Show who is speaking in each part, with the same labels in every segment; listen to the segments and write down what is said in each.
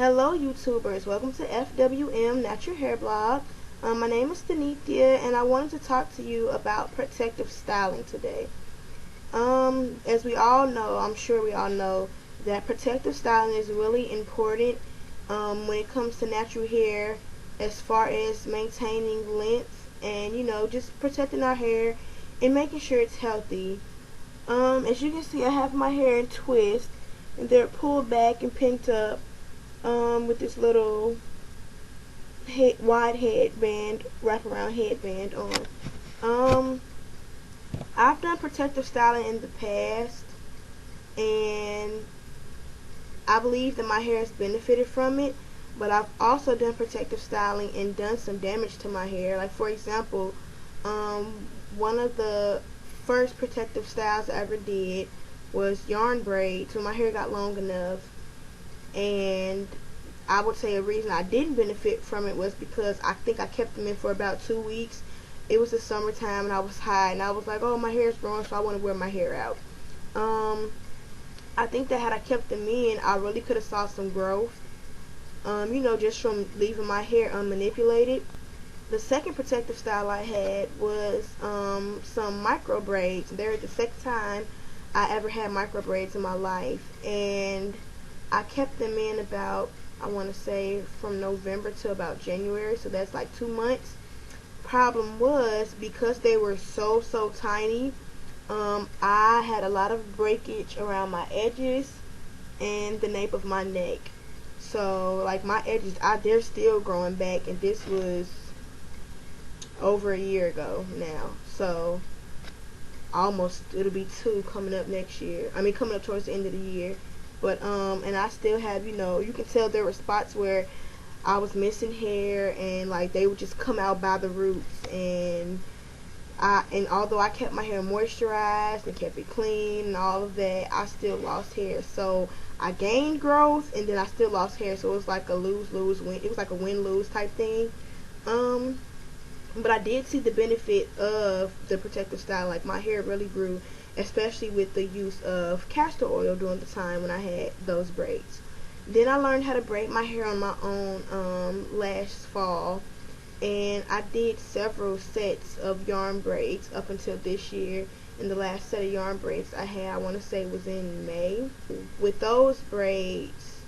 Speaker 1: Hello YouTubers, welcome to FWMNaturalHairBlog. My name is Stanithia and I wanted to talk to you about protective styling today. As we all know, I'm sure we all know that protective styling is really important when it comes to natural hair, as far as maintaining length and just protecting our hair and making sure it's healthy. As you can see, I have my hair in twists and they're pulled back and pinned up with this little wide headband, wraparound headband on. I've done protective styling in the past, and I believe that my hair has benefited from it, but I've also done protective styling and done some damage to my hair. Like, for example, one of the first protective styles I ever did was yarn braids when my hair got long enough. And I would say a reason I didn't benefit from it was because I think I kept them in for about 2 weeks. It was the summertime and I was high and I was like, oh, my hair's growing, so I want to wear my hair out. I think that had I kept them in, I really could have saw some growth, just from leaving my hair unmanipulated. The second protective style I had was some micro braids. They're the second time I ever had micro braids in my life, and I kept them in about, I want to say, from November to about January, so that's like 2 months. Problem was, because they were so tiny, I had a lot of breakage around my edges and the nape of my neck. So, like, my edges, they're still growing back, and this was over a year ago now. So, almost, it'll be 2 coming up next year. Coming up towards the end of the year. But, and I still have, you can tell there were spots where I was missing hair and, like, they would just come out by the roots. And although I kept my hair moisturized and kept it clean and all of that, I still lost hair. So, I gained growth and then I still lost hair. So, it was like a lose-lose win. It was like a win-lose type thing. But I did see the benefit of the protective style. Like, my hair really grew, especially with the use of castor oil during the time when I had those braids. Then I learned how to braid my hair on my own last fall, and I did several sets of yarn braids up until this year. And the last set of yarn braids I had, I want to say, was in May. With those braids,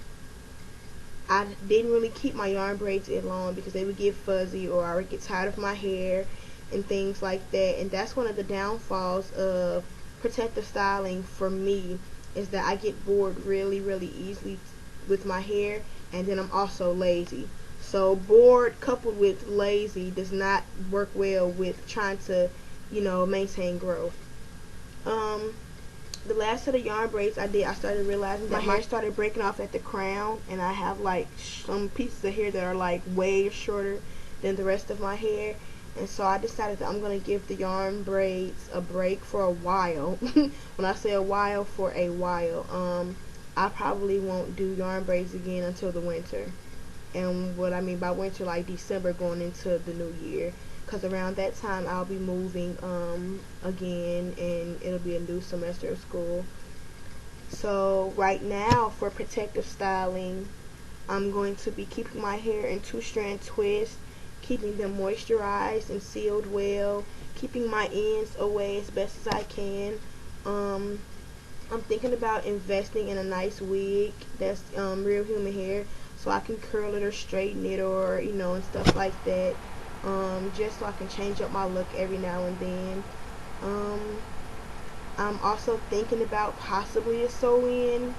Speaker 1: I didn't really keep my yarn braids in long because they would get fuzzy or I would get tired of my hair and things like that. And that's one of the downfalls of protective styling for me, is that I get bored really easily with my hair, and then I'm also lazy. So bored coupled with lazy does not work well with trying to, maintain growth. The last set of yarn braids I did, I started realizing that my hair started breaking off at the crown, and I have like some pieces of hair that are like way shorter than the rest of my hair. And so I decided that I'm going to give the yarn braids a break for a while. When I say a while, for a while. I probably won't do yarn braids again until the winter. And what I mean by winter, like December going into the new year. Because around that time I'll be moving again, and it'll be a new semester of school. So right now, for protective styling, I'm going to be keeping my hair in 2-strand twists, keeping them moisturized and sealed well, keeping my ends away as best as I can. I'm thinking about investing in a nice wig that's real human hair, so I can curl it or straighten it, or and stuff like that, just so I can change up my look every now and then. I'm also thinking about possibly a sew-in.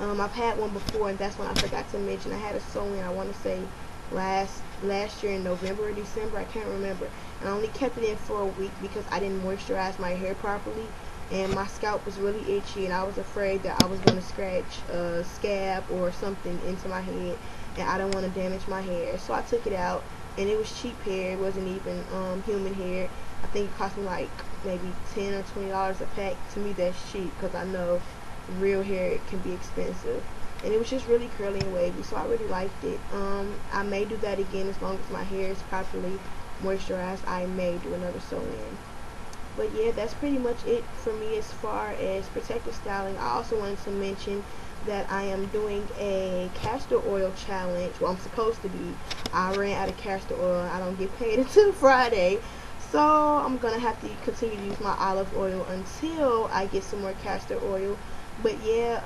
Speaker 1: I've had one before, and that's when I forgot to mention. I had a sew-in, I want to say last year in November or December, I can't remember. And I only kept it in for a week because I didn't moisturize my hair properly, and my scalp was really itchy, and I was afraid that I was going to scratch a scab or something into my head, and I don't want to damage my hair. So I took it out, and it was cheap hair. It wasn't even human hair. I think it cost me like maybe $10 or $20 a pack. To me, that's cheap because I know real hair can be expensive. And it was just really curly and wavy, so I really liked it. I may do that again as long as my hair is properly moisturized. I may do another sew-in. But yeah, that's pretty much it for me as far as protective styling. I also wanted to mention that I am doing a castor oil challenge. Well, I'm supposed to be. I ran out of castor oil. I don't get paid until Friday. So I'm going to have to continue to use my olive oil until I get some more castor oil. But yeah,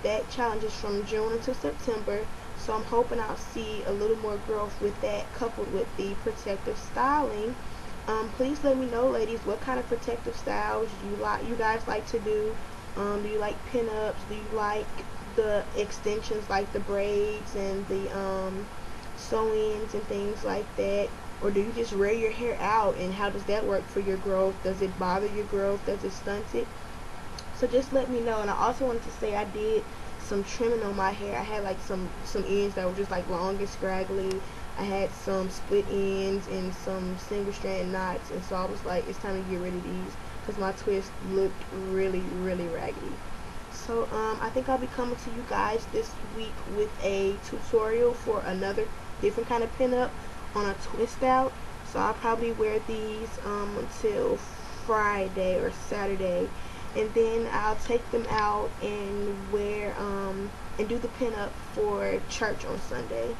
Speaker 1: that challenge is from June until September. So I'm hoping I'll see a little more growth with that, coupled with the protective styling. Please let me know, ladies, what kind of protective styles you guys like to do. Do you like pinups? Do you like the extensions, like the braids and the sew-ins and things like that? Or do you just wear your hair out, and how does that work for your growth? Does it bother your growth? Does it stunt it? So just let me know. And I also wanted to say I did some trimming on my hair. I had like some ends that were just like long and scraggly. I had some split ends and some single strand knots, and so I was like, it's time to get rid of these because my twist looked really raggedy. So I think I'll be coming to you guys this week with a tutorial for another different kind of pinup on a twist out. So I'll probably wear these until Friday or Saturday, and then I'll take them out and wear and do the pinup for church on Sunday.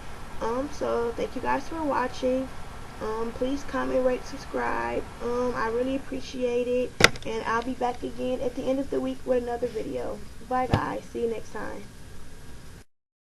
Speaker 1: So thank you guys for watching. Please comment, rate, subscribe. I really appreciate it, and I'll be back again at the end of the week with another video. Bye guys, see you next time.